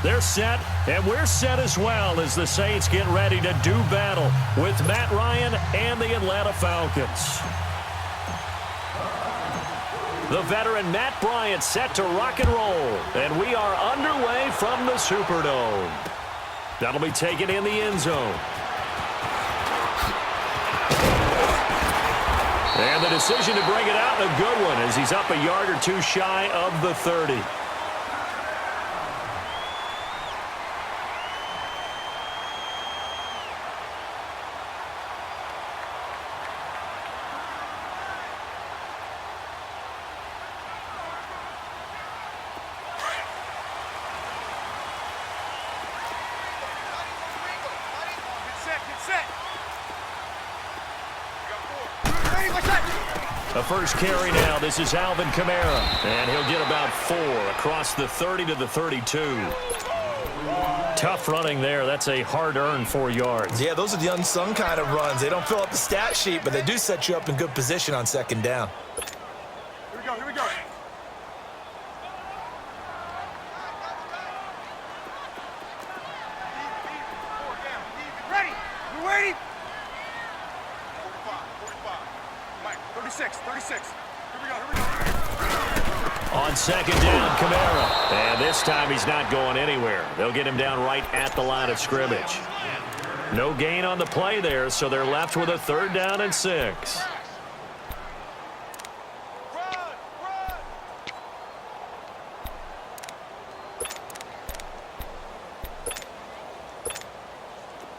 They're set, and we're set as well as the Saints get ready to do battle with Matt Ryan and the Atlanta Falcons. The veteran Matt Bryant set to rock and roll, and we are underway from the Superdome. That'll be taken in the end zone. And the decision to bring it out, a good one, as he's up a yard or two shy of the 30. The first carry now. This is Alvin Kamara. And he'll get about 4 across the 30 to the 32. Tough running there. That's a hard-earned 4 yards. Yeah, those are the unsung kind of runs. They don't fill up the stat sheet, but they do set you up in good position on second down. Here we go, here we go. Ready? You ready? 36. Here we go. On second down, Kamara. And this time he's not going anywhere. They'll get him down right at the line of scrimmage. No gain on the play there, so they're left with a 3rd down and 6.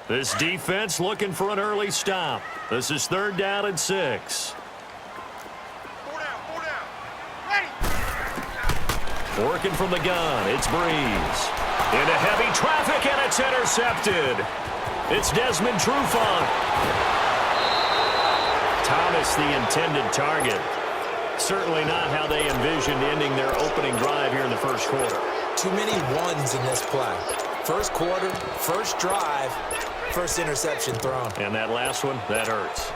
This defense looking for an early stop. This is 3rd down and 6. Working from the gun, it's Breeze. Into heavy traffic, and it's intercepted. It's Desmond Trufant. Thomas, the intended target. Certainly not how they envisioned ending their opening drive here in the first quarter. Too many ones in this play. First quarter, first drive, first interception thrown. And that last one, that hurts.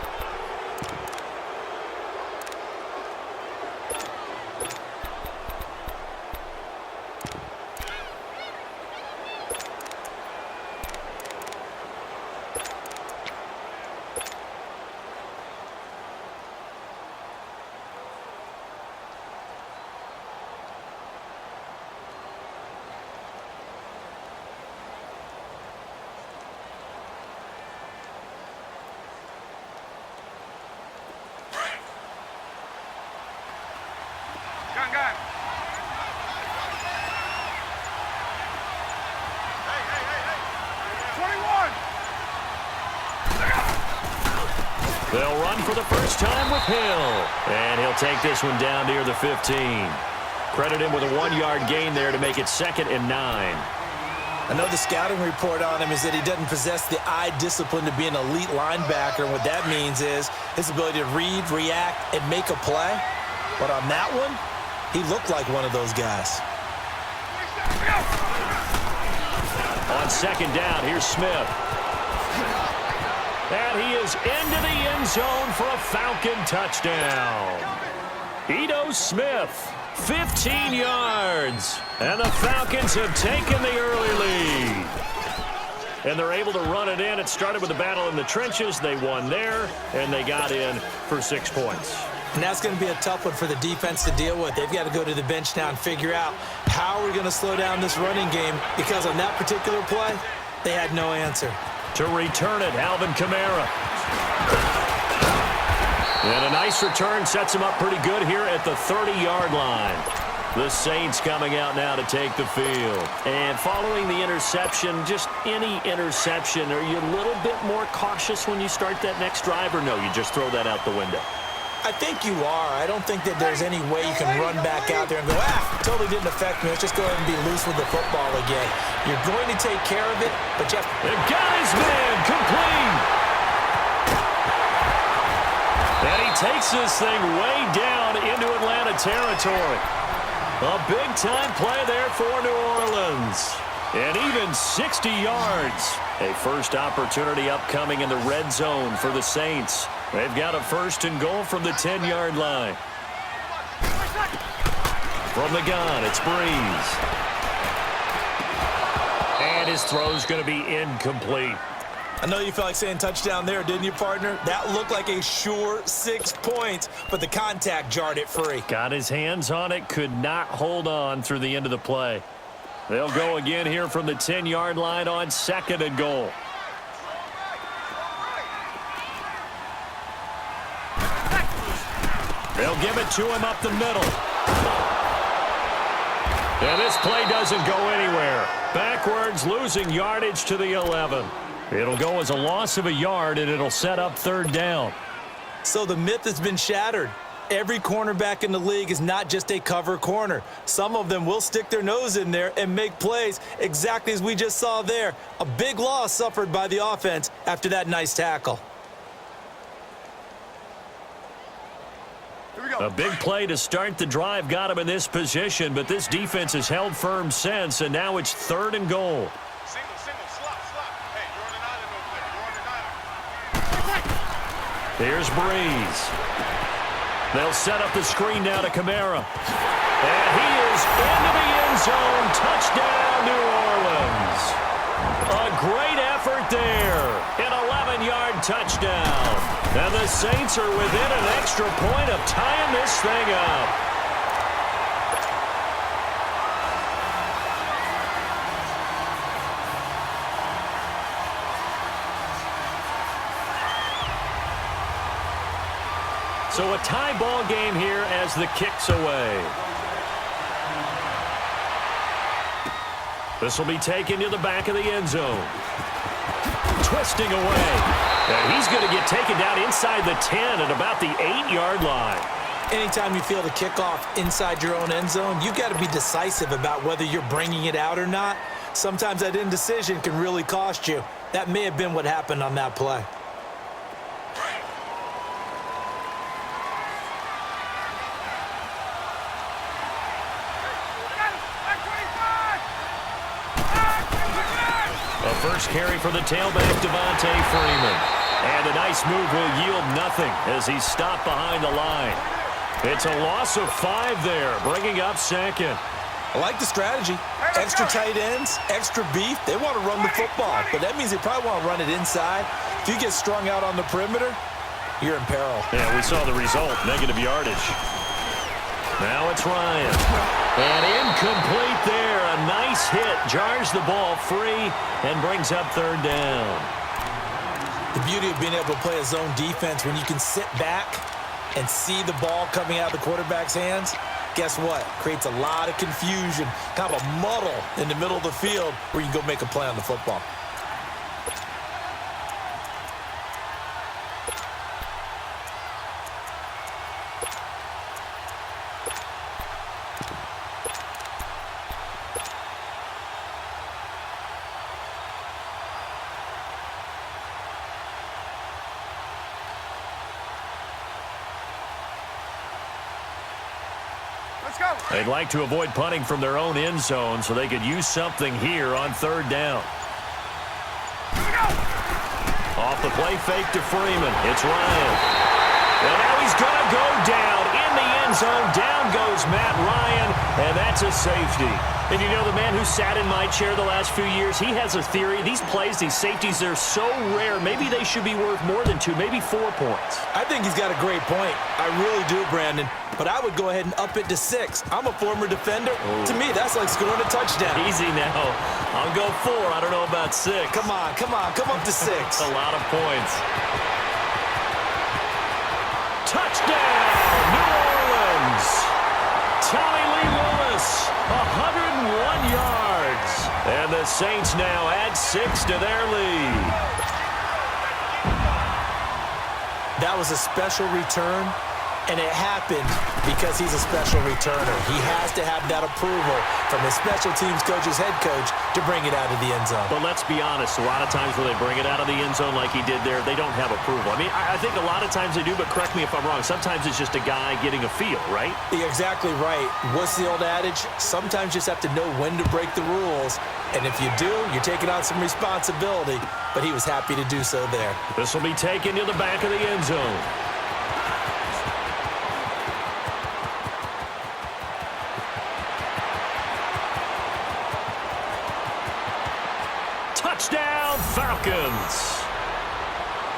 Gun. Hey. 21. They'll run for the first time with Hill. And he'll take this one down near the 15. Credit him with a 1-yard gain there to make it 2nd and 9. I know the scouting report on him is that he doesn't possess the eye discipline to be an elite linebacker. And what that means is his ability to read, react, and make a play. But on that one, he looked like one of those guys. On second down, here's Smith. And he is into the end zone for a Falcon touchdown. Ito Smith, 15 yards. And the Falcons have taken the early lead. And they're able to run it in. It started with a battle in the trenches. They won there, and they got in for 6 points. And that's going to be a tough one for the defense to deal with. They've got to go to the bench now and figure out how we're going to slow down this running game, because on that particular play, they had no answer. To return it, Alvin Kamara. And a nice return sets him up pretty good here at the 30-yard line. The Saints coming out now to take the field. And following the interception, just any interception, are you a little bit more cautious when you start that next drive, or no, you just throw that out the window? I think you are. I don't think that there's any way you can run back out there and go, totally didn't affect me. Let's just go ahead and be loose with the football again. You're going to take care of it, but you have to... They've got his man complete. And he takes this thing way down into Atlanta territory. A big-time play there for New Orleans. And even 60 yards. A first opportunity upcoming in the red zone for the Saints. They've got a 1st and goal from the 10-yard line. From the gun, it's Breeze. his throw's going to be incomplete. I know you felt like saying touchdown there, didn't you, partner? That looked like a sure 6 points, but the contact jarred it free. Got his hands on it, could not hold on through the end of the play. They'll go again here from the 10-yard line on 2nd and goal. They'll give it to him up the middle. And this play doesn't go anywhere. Backwards, losing yardage to the 11. It'll go as a loss of a yard, and it'll set up 3rd down. So the myth has been shattered. Every cornerback in the league is not just a cover corner. Some of them will stick their nose in there and make plays exactly as we just saw there. A big loss suffered by the offense after that nice tackle. A big play to start the drive got him in this position, but this defense has held firm since, and now it's 3rd and goal. Single, slot. Hey, you're on an island over there. You're on an island. Here's Breeze. They'll set up the screen now to Kamara. And he is into the end zone. Touchdown, New Orleans. A great effort there. An 11-yard touchdown. And the Saints are within an extra point of tying this thing up. So a tie ball game here as the kick's away. This will be taken to the back of the end zone. Twisting away. And he's going to get taken down inside the 10 at about the 8-yard line. Anytime you feel the kickoff inside your own end zone, you've got to be decisive about whether you're bringing it out or not. Sometimes that indecision can really cost you. That may have been what happened on that play. A first carry for the tailback, Devontae Freeman. And a nice move will yield nothing as he's stopped behind the line. It's a loss of 5 there, bringing up 2nd. I like the strategy. Extra tight ends, extra beef. They want to run the football, but that means they probably want to run it inside. If you get strung out on the perimeter, you're in peril. Yeah, we saw the result, negative yardage. Now it's Ryan. And incomplete there. A nice hit. Jars the ball free and brings up 3rd down. The beauty of being able to play a zone defense when you can sit back and see the ball coming out of the quarterback's hands, guess what? Creates a lot of confusion, kind of a muddle in the middle of the field where you can go make a play on the football. Let's go. They'd like to avoid punting from their own end zone so they could use something here on 3rd down. Here we go. Off the play fake to Freeman. It's Ryan. And now he's going to go down in the end zone. Down goes Matt Ryan, and that's a safety. And you know, the man who sat in my chair the last few years, he has a theory. These plays, these safeties, they're so rare. Maybe they should be worth more than 2, maybe 4 points. I think he's got a great point. I really do, Brandon. But I would go ahead and up it to 6. I'm a former defender. Ooh. To me, that's like scoring a touchdown. Easy now. I'll go 4. I don't know about 6. Come on. Come up to 6. That's a lot of points. Touchdown, New Orleans. Tommy Lee Lewis, 101 yards. And the Saints now add 6 to their lead. That was a special return, and it happened because he's a special returner. He has to have that approval from his special teams coach's head coach to bring it out of the end zone. But let's be honest, a lot of times when they bring it out of the end zone like he did there, they don't have approval. I mean, I think a lot of times they do, but correct me if I'm wrong. Sometimes it's just a guy getting a feel, right? You're exactly right. What's the old adage? Sometimes you just have to know when to break the rules. And if you do, you're taking on some responsibility. But he was happy to do so there. This will be taken to the back of the end zone. Touchdown, Falcons.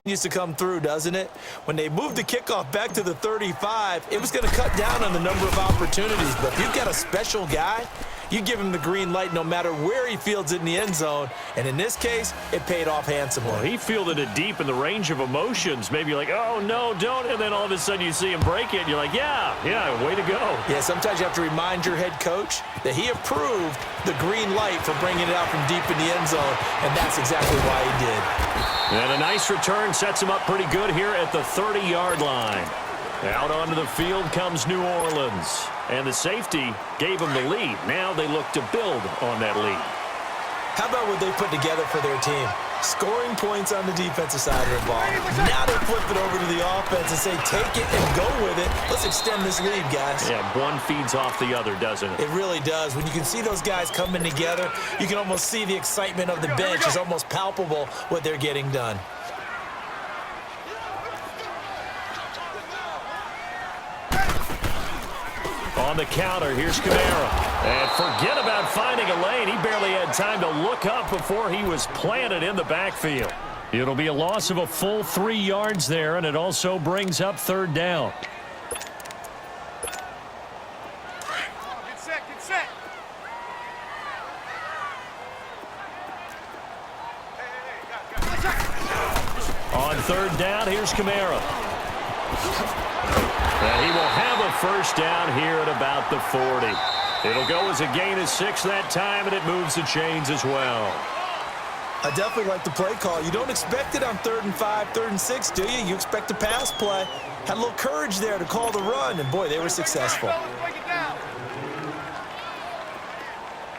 Used to come through, doesn't it? When they moved the kickoff back to the 35, it was going to cut down on the number of opportunities. But if you've got a special guy, you give him the green light no matter where he fields it in the end zone. And in this case, it paid off handsomely. Well, he fielded it deep in the range of emotions. Maybe you're like, oh, no, don't. And then all of a sudden you see him break it. And you're like, yeah, way to go. Yeah, sometimes you have to remind your head coach that he approved the green light for bringing it out from deep in the end zone. And that's exactly why he did. And a nice return sets him up pretty good here at the 30-yard line. Out onto the field comes New Orleans. And the safety gave them the lead. Now they look to build on that lead. How about what they put together for their team? Scoring points on the defensive side of the ball. Now they flip it over to the offense and say, take it and go with it. Let's extend this lead, guys. Yeah, one feeds off the other, doesn't it? It really does. When you can see those guys coming together, you can almost see the excitement of the bench. It's almost palpable what they're getting done. On the counter, here's Kamara. And forget about finding a lane. He barely had time to look up before he was planted in the backfield. It'll be a loss of a full 3 yards there, and it also brings up third down. Get set, get set. Hey, On third down, here's Kamara. And he will have a first down here at about the 40. It'll go as a gain of 6 that time, and it moves the chains as well. I definitely like the play call. You don't expect it on 3rd and 5, 3rd and 6, do you? You expect a pass play. Had a little courage there to call the run, and boy, they were successful. break it down.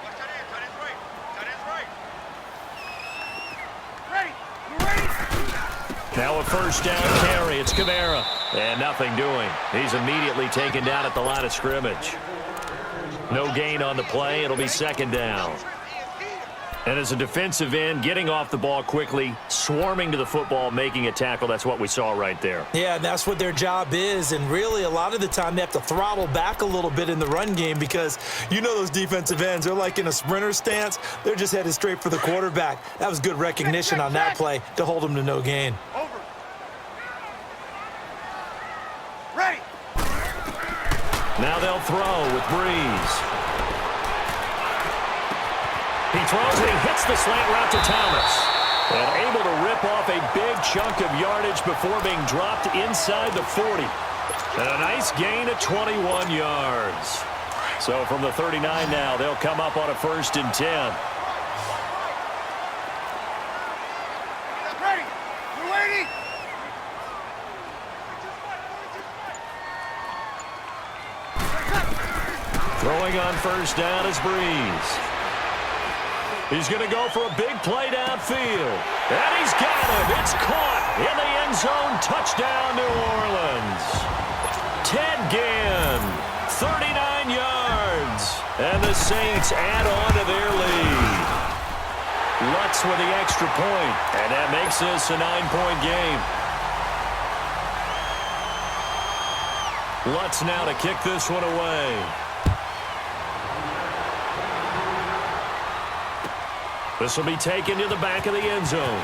Watch that end, tight end's right. Tight end's right. Ready, you ready? Now a first down carry. It's Kamara. And nothing doing. He's immediately taken down at the line of scrimmage. No gain on the play. It'll be second down. And as a defensive end, getting off the ball quickly, swarming to the football, making a tackle, that's what we saw right there. Yeah, and that's what their job is. And really, a lot of the time, they have to throttle back a little bit in the run game because you know those defensive ends, they're like in a sprinter stance. They're just headed straight for the quarterback. That was good recognition on that play to hold them to no gain. Over. Ready. Now they'll throw with Breeze. He throws and he hits the slant route to Thomas. And able to rip off a big chunk of yardage before being dropped inside the 40. And a nice gain of 21 yards. So from the 39 now, they'll come up on a 1st and 10. Ready. You ready? Throwing on first down is Breeze. He's going to go for a big play downfield. And he's got it. It's caught in the end zone. Touchdown, New Orleans. Ted Ginn, 39 yards. And the Saints add on to their lead. Lutz with the extra point. And that makes this a 9-point game. Lutz now to kick this one away. This will be taken to the back of the end zone.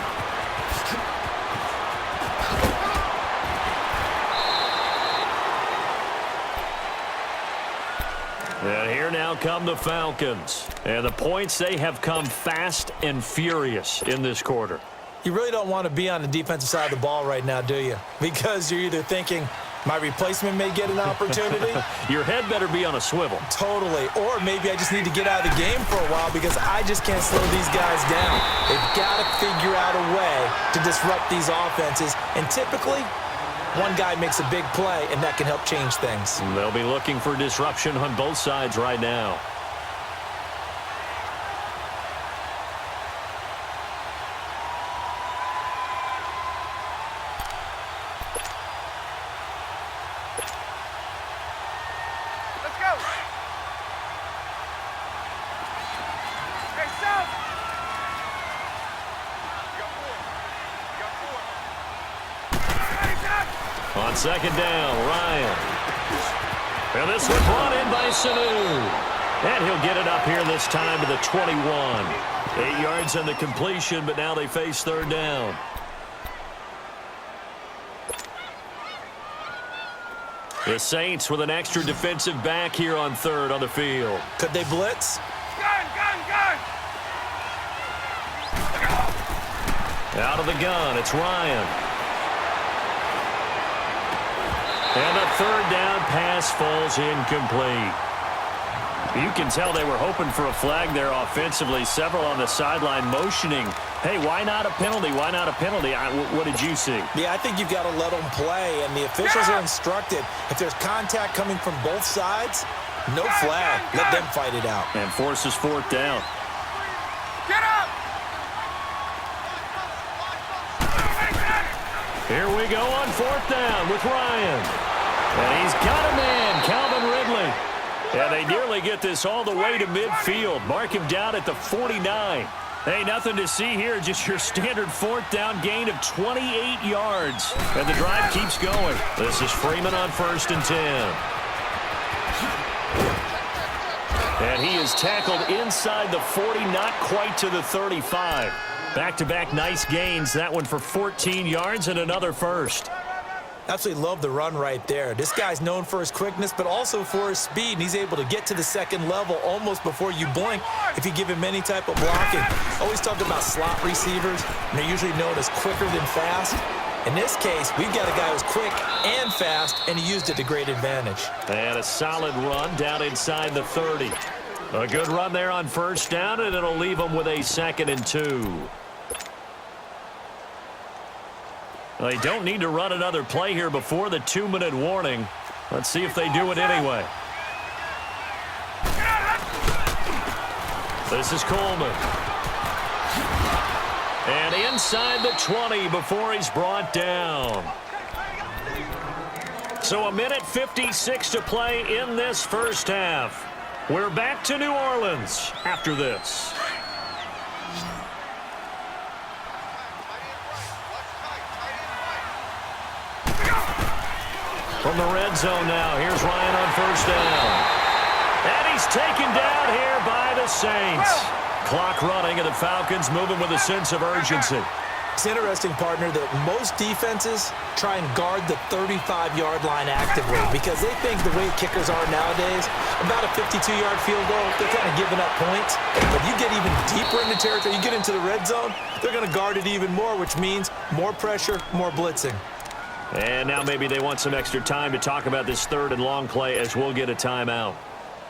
And here now come the Falcons. And the points, they have come fast and furious in this quarter. You really don't want to be on the defensive side of the ball right now, do you? Because you're either thinking, my replacement may get an opportunity. Your head better be on a swivel. Totally. Or maybe I just need to get out of the game for a while because I just can't slow these guys down. They've got to figure out a way to disrupt these offenses. And typically, one guy makes a big play, and that can help change things. They'll be looking for disruption on both sides right now. On second down, Ryan. And this one brought in by Sanu. And he'll get it up here this time to the 21. 8 yards on the completion, but now they face third down. The Saints with an extra defensive back here on third on the field. Could they blitz? Gun! Out of the gun, it's Ryan. And the third down pass falls incomplete. You can tell they were hoping for a flag there offensively. Several on the sideline motioning, hey, why not a penalty? Why not a penalty? What did you see? Yeah, I think you've got to let them play, and the officials are instructed. If there's contact coming from both sides, no flag. Let them fight it out. And forces fourth down. Get up! Here we go on fourth down with Ryan. And he's got a man, Calvin Ridley. And they nearly get this all the way to midfield. Mark him down at the 49. Hey, nothing to see here, just your standard fourth down gain of 28 yards. And the drive keeps going. This is Freeman on 1st and 10. And he is tackled inside the 40, not quite to the 35. Back-to-back nice gains. That one for 14 yards and another first. Absolutely love the run right there. This guy's known for his quickness, but also for his speed, and he's able to get to the second level almost before you blink if you give him any type of blocking. Always talked about slot receivers, and they're usually known as quicker than fast. In this case, we've got a guy who's quick and fast, and he used it to great advantage. And a solid run down inside the 30. A good run there on first down, and it'll leave them with a 2nd and 2. They don't need to run another play here before the 2-minute warning. Let's see if they do it anyway. This is Coleman. And inside the 20 before he's brought down. So 1:56 to play in this first half. We're back to New Orleans after this. From the red zone now, here's Ryan on first down. And he's taken down here by the Saints. Clock running, and the Falcons moving with a sense of urgency. It's interesting, partner, that most defenses try and guard the 35-yard line actively because they think the way kickers are nowadays, about a 52-yard field goal, they're kind of giving up points. But you get even deeper in the territory, you get into the red zone, they're going to guard it even more, which means more pressure, more blitzing. And now maybe they want some extra time to talk about this third and long play as we'll get a timeout.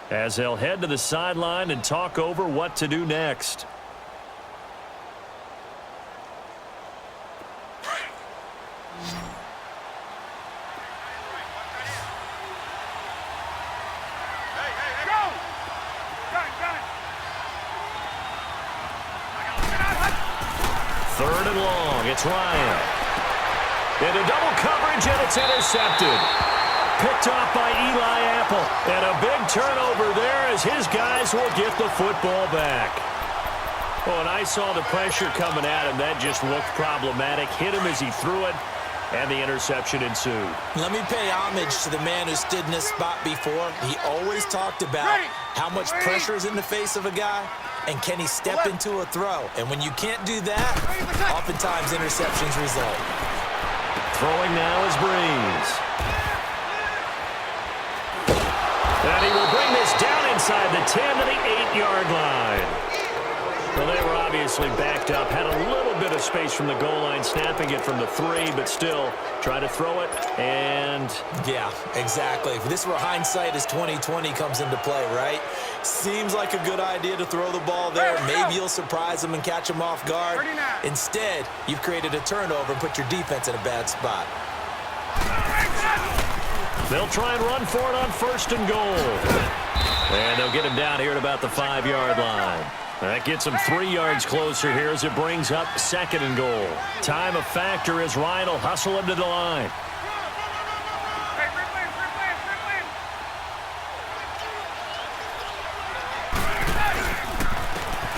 As they'll head to the sideline and talk over what to do next. Third and long, it's Ryan. Into double coverage, and it's intercepted. Picked off by Eli Apple. And a big turnover there as his guys will get the football back. Oh, and I saw the pressure coming at him. That just looked problematic. Hit him as he threw it, and the interception ensued. Let me pay homage to the man who stood in this spot before. He always talked about how much pressure is in the face of a guy, and can he step into a throw. And when you can't do that, oftentimes interceptions result. Throwing now is Breeze. And he will bring this down inside the 10 to the 8-yard line. Well, they were obviously backed up, had a little bit of space from the goal line, snapping it from the 3, but still try to throw it, and... Yeah, exactly. If this were hindsight as 2020 comes into play, right? Seems like a good idea to throw the ball there. Maybe you'll surprise them and catch them off guard. Instead, you've created a turnover and put your defense in a bad spot. They'll try and run for it on first and goal. And they'll get him down here at about the 5-yard line. That gets him 3 yards closer here as it brings up 2nd and goal. Time a factor as Ryan will hustle him to the line.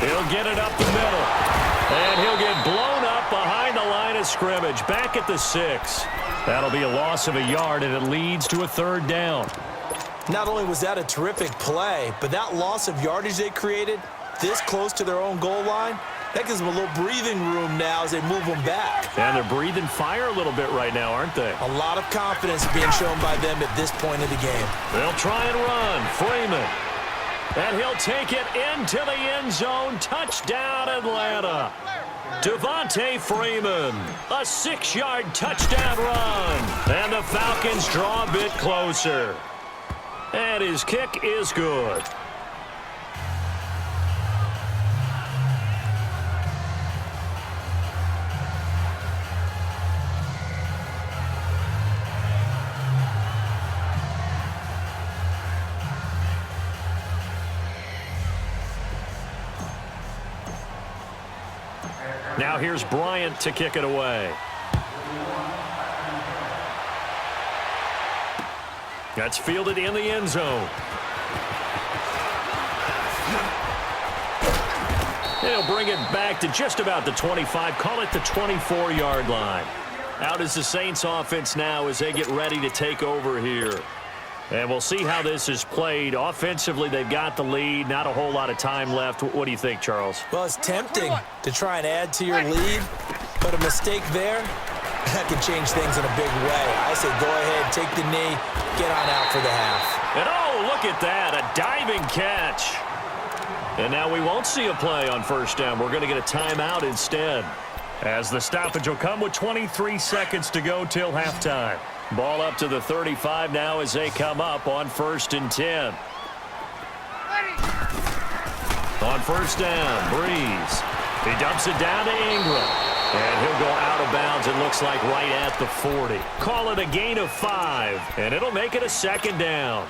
He'll get it up the middle. And he'll get blown up behind the line of scrimmage. Back at the 6. That'll be a loss of a yard, and it leads to a 3rd down. Not only was that a terrific play, but that loss of yardage they created this close to their own goal line, that gives them a little breathing room now as they move them back. And they're breathing fire a little bit right now, aren't they? A lot of confidence being shown by them at this point of the game. They'll try and run. Freeman. And he'll take it into the end zone. Touchdown, Atlanta. Devontae Freeman. A 6-yard touchdown run. And the Falcons draw a bit closer. And his kick is good. Now here's Bryant to kick it away. That's fielded in the end zone. He'll bring it back to just about the 25, call it the 24-yard line. Out is the Saints offense now as they get ready to take over here. And we'll see how this is played. Offensively, they've got the lead. Not a whole lot of time left. What do you think, Charles? Well, it's tempting to try and add to your lead, but a mistake there, that can change things in a big way. I say go ahead, take the knee, get on out for the half. And oh, look at that, a diving catch. And now we won't see a play on first down. We're going to get a timeout instead, as the stoppage will come with 23 seconds to go till halftime. Ball up to the 35 now as they come up on 1st and 10. On first down, Breeze. He dumps it down to Ingram. And he'll go out of bounds, it looks like right at the 40. Call it a gain of 5, and it'll make it a 2nd down.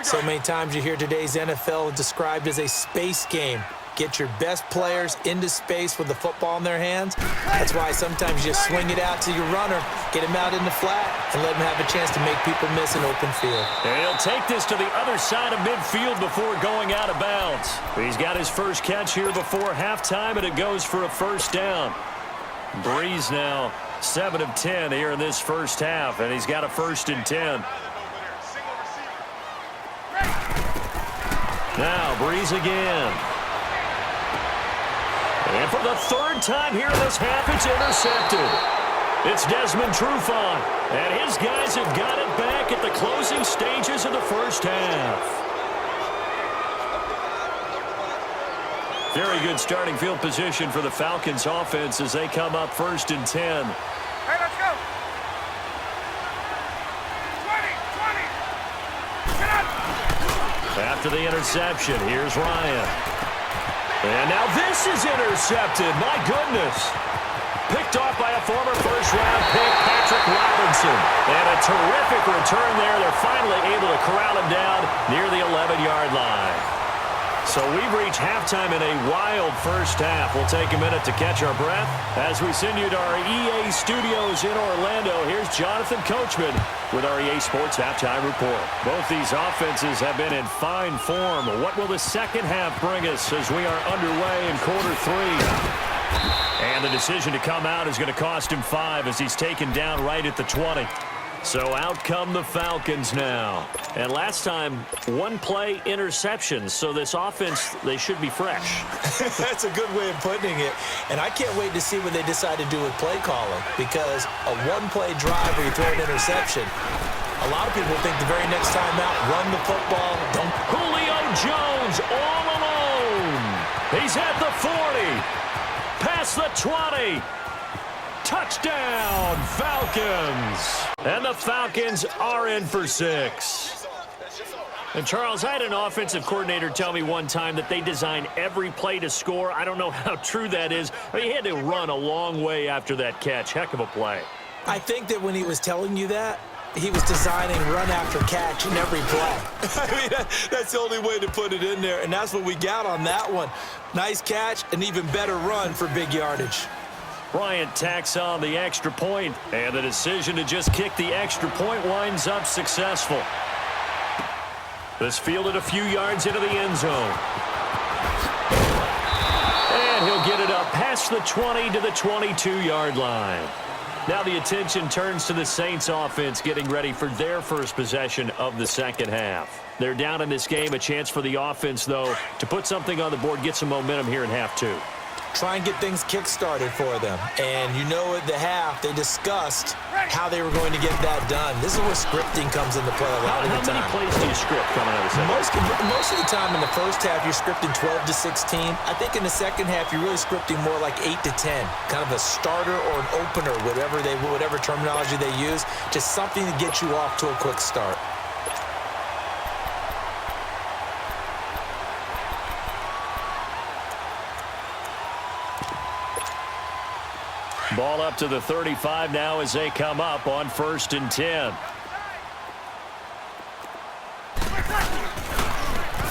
So many times you hear today's NFL described as a space game. Get your best players into space with the football in their hands. That's why sometimes you just swing it out to your runner, get him out in the flat, and let him have a chance to make people miss an open field. And he'll take this to the other side of midfield before going out of bounds. He's got his first catch here before halftime, and it goes for a 1st down. Breeze now 7 of 10 here in this first half, and he's got a 1st and 10. Now Breeze again. And for the 3rd time here in this half, it's intercepted. It's Desmond Trufant, and his guys have got it back at the closing stages of the first half. Very good starting field position for the Falcons offense as they come up 1st and 10. Hey, let's go. 20. Get up. After the interception, here's Ryan. And now this is intercepted. My goodness. Picked off by a former first-round pick, Patrick Robinson. And a terrific return there. They're finally able to corral him down near the 11-yard line. So we've reached halftime in a wild first half. We'll take a minute to catch our breath as we send you to our EA studios in Orlando. Here's Jonathan Coachman with our EA Sports Halftime Report. Both these offenses have been in fine form. What will the second half bring us as we are underway in quarter 3? And the decision to come out is going to cost him 5 as he's taken down right at the 20. So out come the Falcons now. And last time, 1-play interceptions. So this offense, they should be fresh. That's a good way of putting it. And I can't wait to see what they decide to do with play calling, because a 1-play drive where you throw an interception, a lot of people think the very next time out, run the football. Don't. Julio Jones all alone. He's at the 40. Past the 20. Touchdown, Falcons. And the Falcons are in for 6. And, Charles, I had an offensive coordinator tell me one time that they design every play to score. I don't know how true that is. I mean, he had to run a long way after that catch. Heck of a play. I think that when he was telling you that, he was designing run after catch in every play. I mean, that's the only way to put it in there, and that's what we got on that one. Nice catch, an even better run for big yardage. Bryant tacks on the extra point, and the decision to just kick the extra point winds up successful. This fielded a few yards into the end zone. And he'll get it up past the 20 to the 22-yard line. Now the attention turns to the Saints offense getting ready for their first possession of the second half. They're down in this game. A chance for the offense, though, to put something on the board, get some momentum here in half two. Try and get things kick-started for them. And you know at the half, they discussed how they were going to get that done. This is where scripting comes into play a lot of the time. How many plays do you script coming out of the second? Most of the time in the first half, you're scripting 12 to 16. I think in the second half, you're really scripting more like 8 to 10. Kind of a starter or an opener, whatever terminology they use. Just something to get you off to a quick start. Ball up to the 35 now as they come up on 1st and 10.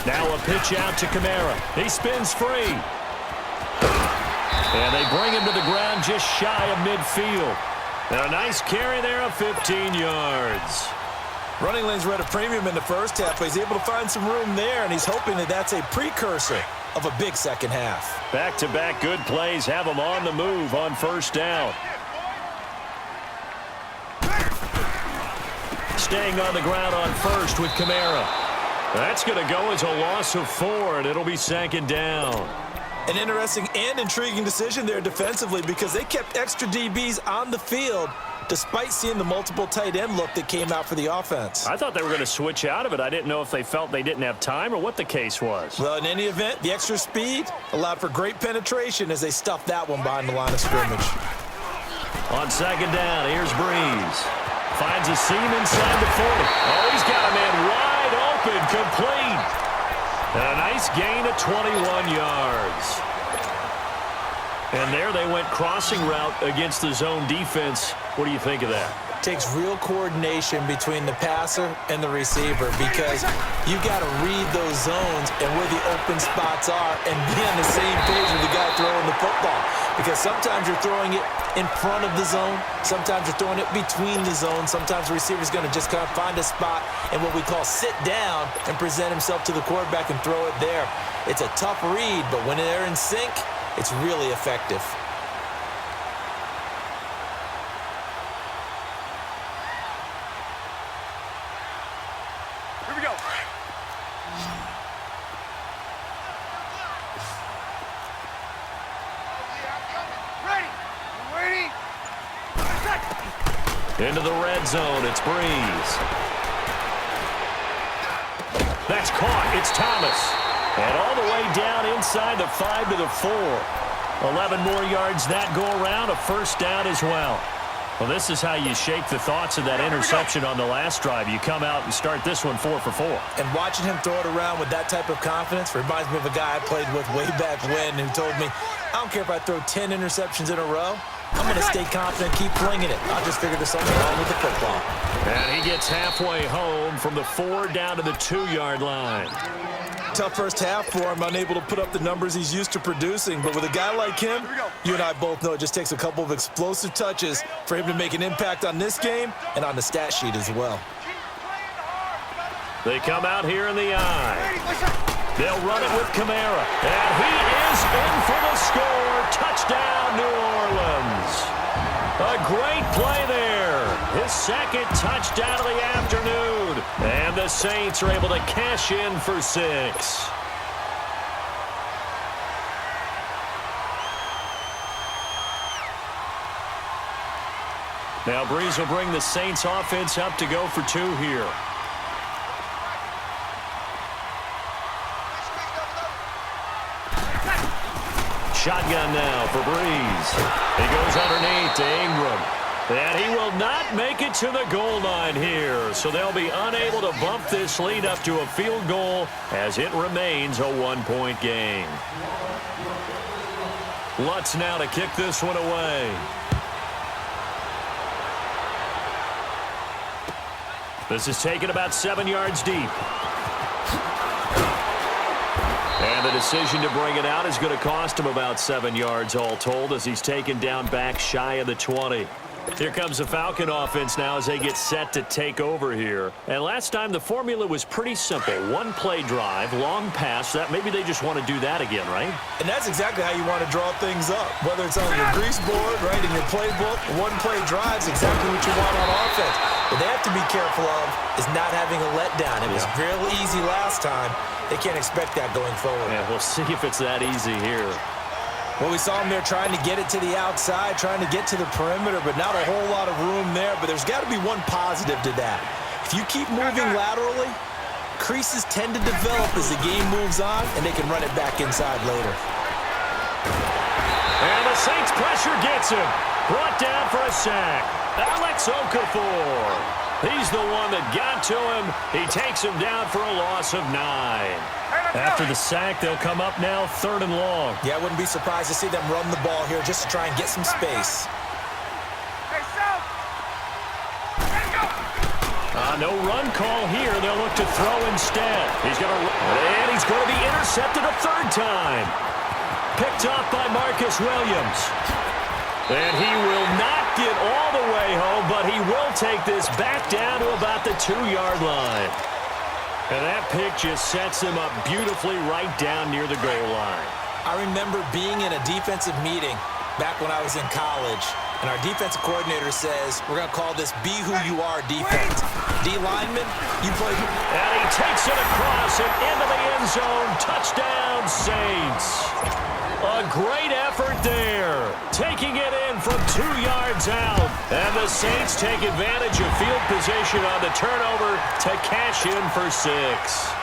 Now a pitch out to Kamara. He spins free. And they bring him to the ground just shy of midfield. And a nice carry there of 15 yards. Running lanes were at a premium in the first half, but he's able to find some room there, and he's hoping that that's a precursor of a big second half. Back-to-back good plays have him on the move on 1st down. Staying on the ground on 1st with Kamara. That's going to go as a loss of 4, and it'll be 2nd down. An interesting and intriguing decision there defensively because they kept extra DBs on the field despite seeing the multiple tight end look that came out for the offense. I thought they were going to switch out of it. I didn't know if they felt they didn't have time or what the case was. Well, in any event, the extra speed allowed for great penetration as they stuffed that one behind the line of scrimmage. On 2nd down, here's Breeze. Finds a seam inside the 40. Oh, he's got a man wide open, complete. And a nice gain of 21 yards. And there they went crossing route against the zone defense. What do you think of that? Takes real coordination between the passer and the receiver because you got to read those zones and where the open spots are and be on the same page with the guy throwing the football. Because sometimes you're throwing it in front of the zone. Sometimes you're throwing it between the zones. Sometimes the receiver's going to just kind of find a spot and what we call sit down and present himself to the quarterback and throw it there. It's a tough read, but when they're in sync, it's really effective. Here we go. Ready. Waiting. Into the red zone, it's Breeze. That's caught, it's Thomas. And all the way down inside the 5 to the 4. 11 more yards that go around, a 1st down as well. Well, this is how you shake the thoughts of that interception on the last drive. You come out and start this one 4 for 4. And watching him throw it around with that type of confidence reminds me of a guy I played with way back when who told me, I don't care if I throw 10 interceptions in a row. I'm going to stay confident, keep flinging it. I just figured there's something wrong with the football. And he gets halfway home from the 4 down to the 2-yard line. Tough first half for him, unable to put up the numbers he's used to producing. But with a guy like him, you and I both know it just takes a couple of explosive touches for him to make an impact on this game and on the stat sheet as well. They come out here in the eye. They'll run it with Kamara. And he is in for the score. Touchdown, New Orleans. A great play there. His 2nd touchdown of the afternoon. And the Saints are able to cash in for 6. Now Breeze will bring the Saints offense up to go for 2 here. Shotgun now for Breeze. He goes underneath to Ingram. And he will not make it to the goal line here. So they'll be unable to bump this lead up to a field goal as it remains a 1-point game. Lutz now to kick this one away. This is taken about 7 yards deep. And the decision to bring it out is going to cost him about 7 yards all told as he's taken down back shy of the 20. Here comes the Falcon offense now as they get set to take over here. And last time the formula was pretty simple. One play drive, long pass. That maybe they just want to do that again, right? And that's exactly how you want to draw things up. Whether it's on your grease board, right, in your playbook, one play drive is exactly what you want on offense. What they have to be careful of is not having a letdown. It was real easy last time. They can't expect that going forward. Yeah, we'll see if it's that easy here. Well, we saw him there trying to get it to the outside, trying to get to the perimeter, but not a whole lot of room there. But there's got to be one positive to that. If you keep moving laterally, creases tend to develop as the game moves on, and they can run it back inside later. And the Saints pressure gets him. Brought down for a sack. Alex Okafor. He's the one that got to him. He takes him down for a loss of 9. After the sack, they'll come up now 3rd and long. Yeah, I wouldn't be surprised to see them run the ball here just to try and get some space. No run call here. They'll look to throw instead. He's going to run, and he's going to be intercepted a 3rd time. Picked off by Marcus Williams. And he will not get all the way home, but he will take this back down to about the 2-yard line. And that pick just sets him up beautifully right down near the goal line. I remember being in a defensive meeting back when I was in college, and our defensive coordinator says, we're going to call this Be Who You Are defense. D lineman, you play. And he takes it across and into the end zone. Touchdown, Saints. A great effort there. Taking it in from 2 yards out. And the Saints take advantage of field position on the turnover to cash in for 6.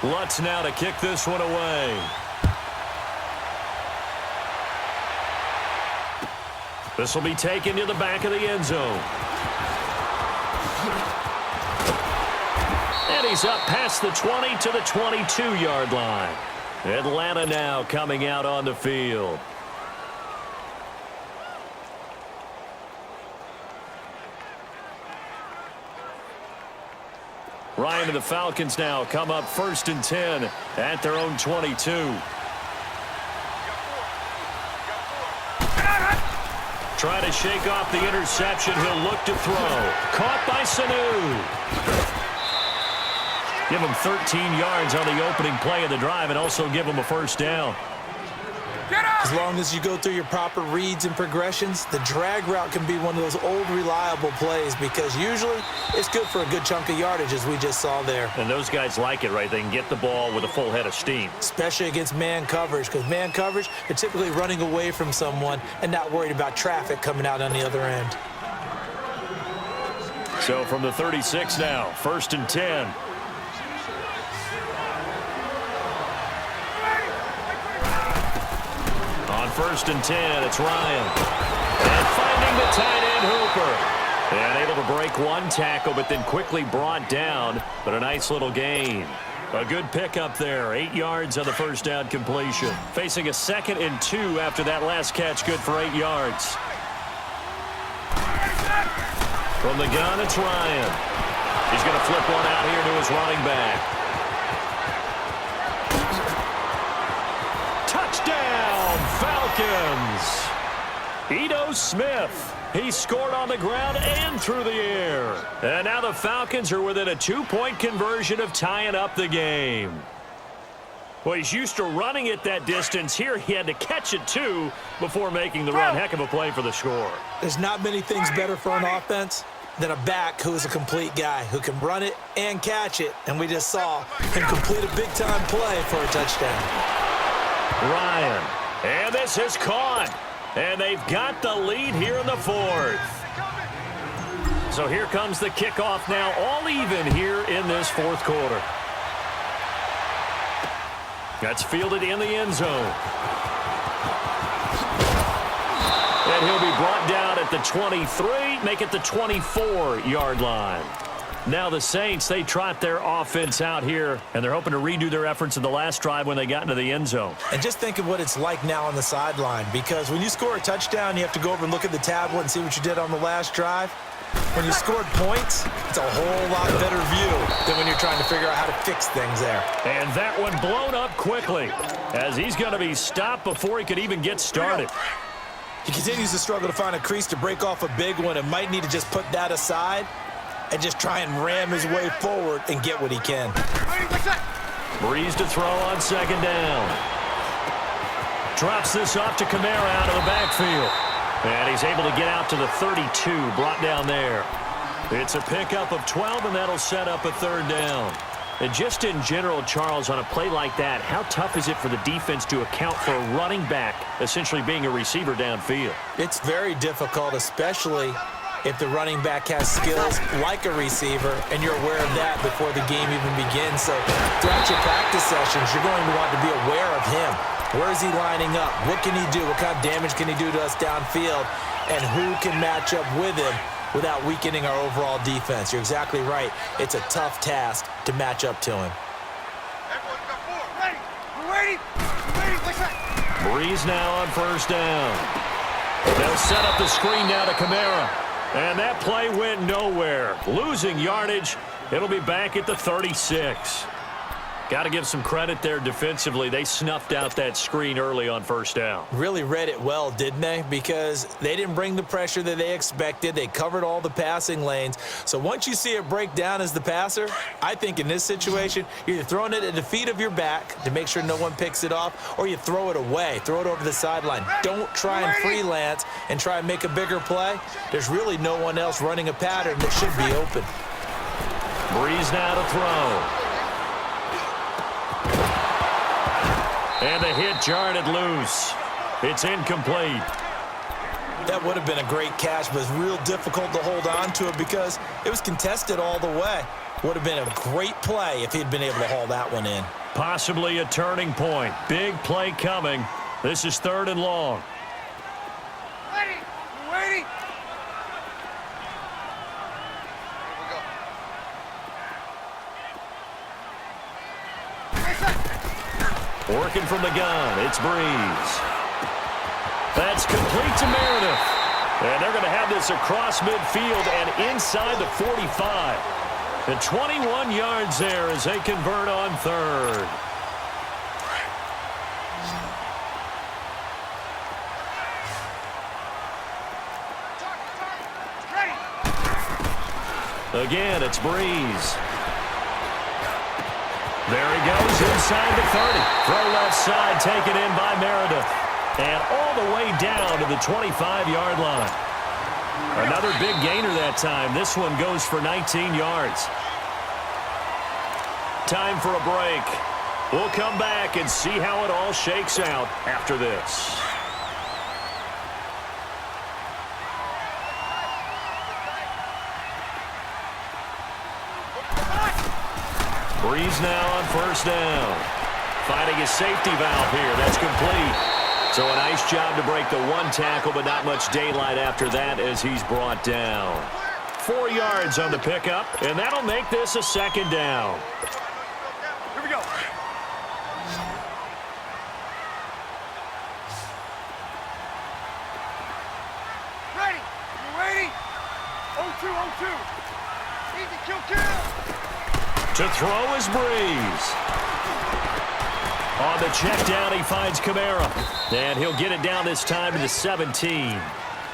Lutz now to kick this one away. This will be taken to the back of the end zone. And he's up past the 20 to the 22-yard line. Atlanta now coming out on the field. Ryan and the Falcons now come up 1st and 10 at their own 22. Trying to shake off the interception. He'll look to throw. Caught by Sanu. Give him 13 yards on the opening play of the drive and also give him a 1st down. As long as you go through your proper reads and progressions, the drag route can be one of those old reliable plays because usually it's good for a good chunk of yardage as we just saw there. And those guys like it, right? They can get the ball with a full head of steam. Especially against man coverage because man coverage, they're typically running away from someone and not worried about traffic coming out on the other end. So from the 36 now, 1st and 10. On 1st and 10, it's Ryan. And finding the tight end Hooper. And able to break one tackle, but then quickly brought down. But a nice little gain. A good pickup there. 8 yards on the 1st down completion. Facing a 2nd and 2 after that last catch, good for 8 yards. From the gun, it's Ryan. He's going to flip one out here to his running back. Touchdown, Falcons. Ito Smith. He scored on the ground and through the air. And now the Falcons are within a 2-point conversion of tying up the game. Well, he's used to running it that distance. Here he had to catch it, too, before making the run. Heck of a play for the score. There's not many things better for an offense than a back who is a complete guy who can run it and catch it. And we just saw him complete a big-time play for a touchdown. Ryan. And this is caught. And they've got the lead here in the 4th. So here comes the kickoff now, all even here in this 4th quarter. That's fielded in the end zone. And he'll be brought down at the 23, make it the 24-yard line. Now the Saints, they trot their offense out here, and they're hoping to redo their efforts in the last drive when they got into the end zone. And just think of what it's like now on the sideline, because when you score a touchdown, you have to go over and look at the tablet and see what you did on the last drive. When you scored points, it's a whole lot better view than when you're trying to figure out how to fix things there. And that one blown up quickly, as he's going to be stopped before he could even get started. He continues to struggle to find a crease to break off a big one and might need to just put that aside and just try and ram his way forward and get what he can. Breeze to throw on second down. Drops this off to Kamara out of the backfield. And he's able to get out to the 32, brought down there. It's a pickup of 12, and that'll set up a third down. And just in general, Charles, on a play like that, how tough is it for the defense to account for a running back essentially being a receiver downfield? It's very difficult, especially if the running back has skills like a receiver, and you're aware of that before the game even begins. So throughout your practice sessions, you're going to want to be aware of him. Where is he lining up? What can he do? What kind of damage can he do to us downfield? And who can match up with him without weakening our overall defense? You're exactly right. It's a tough task to match up to him. Breeze now on first down. They'll set up the screen now to Kamara. And that play went nowhere. Losing yardage. It'll be back at the 36. Got to give some credit there defensively. They snuffed out that screen early on first down. Really read it well, didn't they? Because they didn't bring the pressure that they expected. They covered all the passing lanes. So once you see it break down as the passer, I think in this situation, you're either throwing it at the feet of your back to make sure no one picks it off, or you throw it away, throw it over the sideline. Don't try and freelance and try and make a bigger play. There's really no one else running a pattern that should be open. Breeze now to throw. And the hit jarred it loose. It's incomplete. That would have been a great catch, but it's real difficult to hold on to it because it was contested all the way. Would have been a great play if he'd been able to haul that one in. Possibly a turning point. Big play coming. This is third and long. Ready. Working from the gun, it's Breeze. That's complete to Meredith. And they're going to have this across midfield and inside the 45. And 21 yards there as they convert on third. Again, it's Breeze. There he goes inside the 30. Throw left side taken in by Meredith. And all the way down to the 25-yard line. Another big gainer that time. This one goes for 19 yards. Time for a break. We'll come back and see how it all shakes out after this. Breeze now on first down. Finding a safety valve here. That's complete. So a nice job to break the one tackle, but not much daylight after that as he's brought down. 4 yards on the pickup, and that'll make this a second down. Here we go. Ready. You ready? 0-2, 0-2. Easy, kill. To throw is Breeze. On the check down, he finds Kamara. And he'll get it down this time to the 17.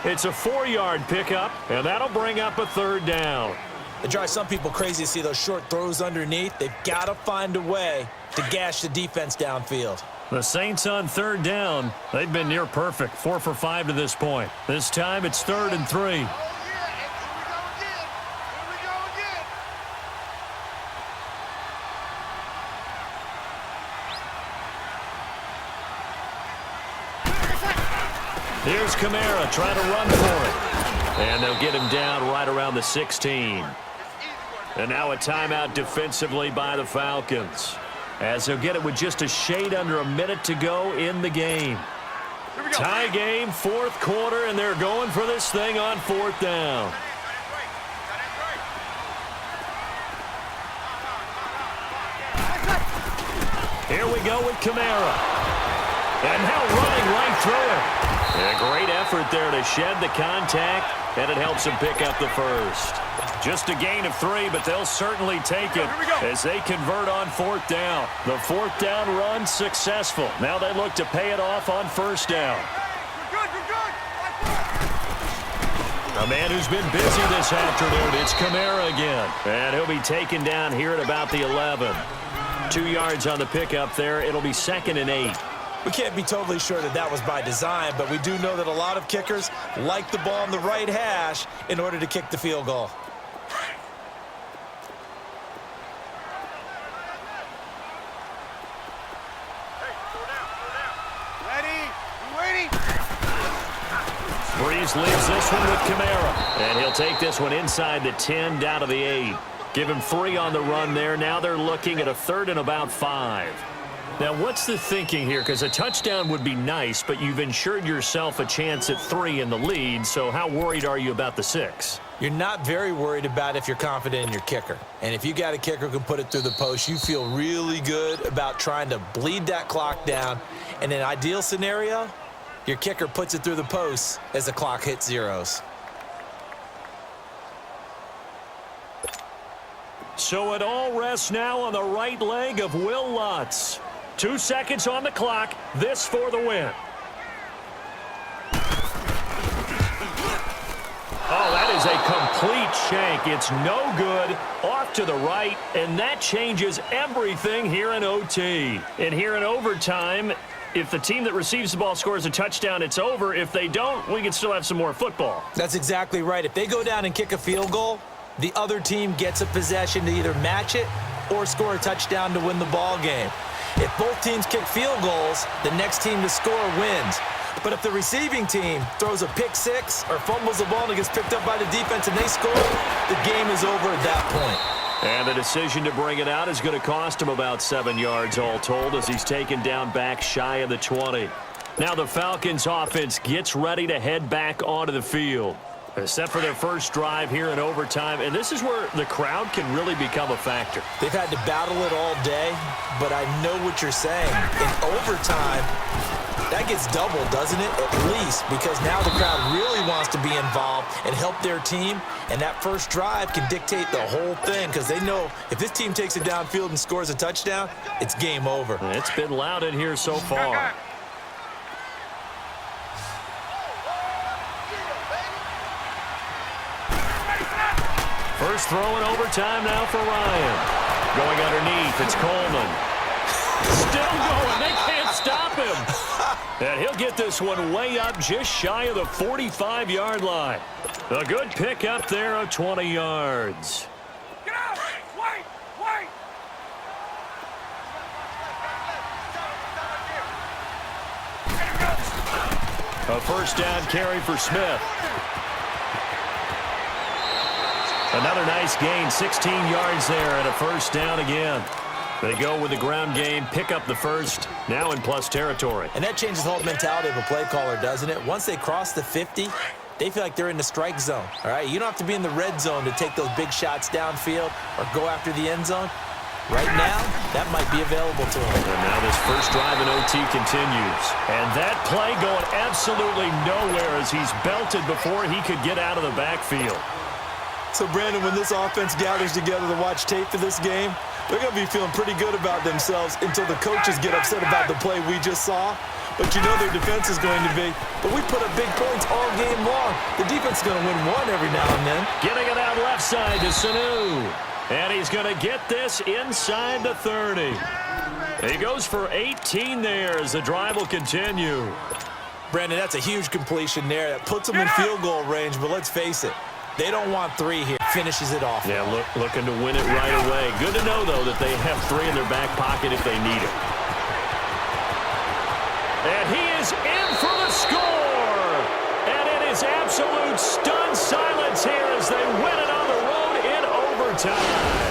It's a 4-yard pickup, and that'll bring up a third down. It drives some people crazy to see those short throws underneath. They've got to find a way to gash the defense downfield. The Saints on third down. They've been near perfect, 4 for 5 to this point. This time it's 3rd and 3. Here's Kamara trying to run for it. And they'll get him down right around the 16. And now a timeout defensively by the Falcons, as they'll get it with just a shade under a minute to go in the game. Tie game, 4th quarter, and they're going for this thing on 4th down. Here we go with Kamara. And now running right through it. A great effort there to shed the contact, and it helps him pick up the first. Just a gain of 3, but they'll certainly take it as they convert on 4th down. The 4th down run successful. Now they look to pay it off on 1st down. A man who's been busy this afternoon, it's Kamara again. And he'll be taken down here at about the 11. 2 yards on the pickup there. It'll be 2nd and 8. We can't be totally sure that that was by design, but we do know that a lot of kickers like the ball on the right hash in order to kick the field goal. Breeze leaves this one with Kamara. And he'll take this one inside the 10, down to the 8. Give him 3 on the run there. Now they're looking at a 3rd and about 5. Now, what's the thinking here? Because a touchdown would be nice, but you've ensured yourself a chance at 3 in the lead, so how worried are you about the 6? You're not very worried about if you're confident in your kicker. And if you got a kicker who can put it through the post, you feel really good about trying to bleed that clock down. In an ideal scenario, your kicker puts it through the post as the clock hits zeros. So it all rests now on the right leg of Will Lutz. 2 seconds on the clock. This for the win. Oh, that is a complete shank. It's no good. Off to the right, and that changes everything here in OT. And here in overtime, if the team that receives the ball scores a touchdown, it's over. If they don't, we can still have some more football. That's exactly right. If they go down and kick a field goal, the other team gets a possession to either match it or score a touchdown to win the ball game. If both teams kick field goals, the next team to score wins. But if the receiving team throws a pick 6 or fumbles the ball and it gets picked up by the defense and they score, the game is over at that point. And the decision to bring it out is going to cost him about 7 yards all told as he's taken down back shy of the 20. Now the Falcons offense gets ready to head back onto the field. Except for their first drive here in overtime. And this is where the crowd can really become a factor. They've had to battle it all day, but I know what you're saying. In overtime, that gets doubled, doesn't it? At least, because now the crowd really wants to be involved and help their team. And that first drive can dictate the whole thing because they know if this team takes it downfield and scores a touchdown, it's game over. It's been loud in here so far. First throw in overtime now for Ryan. Going underneath, it's Coleman. Still going, they can't stop him. And he'll get this one way up just shy of the 45-yard line. A good pick up there of 20 yards. Get out! Wait! Wait! A first down carry for Smith. Another nice gain, 16 yards there, and a first down again. They go with the ground game, pick up the first, now in plus territory. And that changes the whole mentality of a play caller, doesn't it? Once they cross the 50, they feel like they're in the strike zone, all right? You don't have to be in the red zone to take those big shots downfield or go after the end zone. Right now, that might be available to them. And now this first drive in OT continues. And that play going absolutely nowhere as he's belted before he could get out of the backfield. So, Brandon, when this offense gathers together to watch tape for this game, they're going to be feeling pretty good about themselves until the coaches get upset about the play we just saw. But you know their defense is going to be, but we put up big points all game long. The defense is going to win one every now and then. Getting it out left side to Sanu. And he's going to get this inside the 30. He goes for 18 there as the drive will continue. Brandon, that's a huge completion there. That puts them in field goal range, but let's face it. They don't want 3 here. Finishes it off. Yeah, looking to win it right away. Good to know, though, that they have 3 in their back pocket if they need it. And he is in for the score. And it is absolute stunned silence here as they win it on the road in overtime.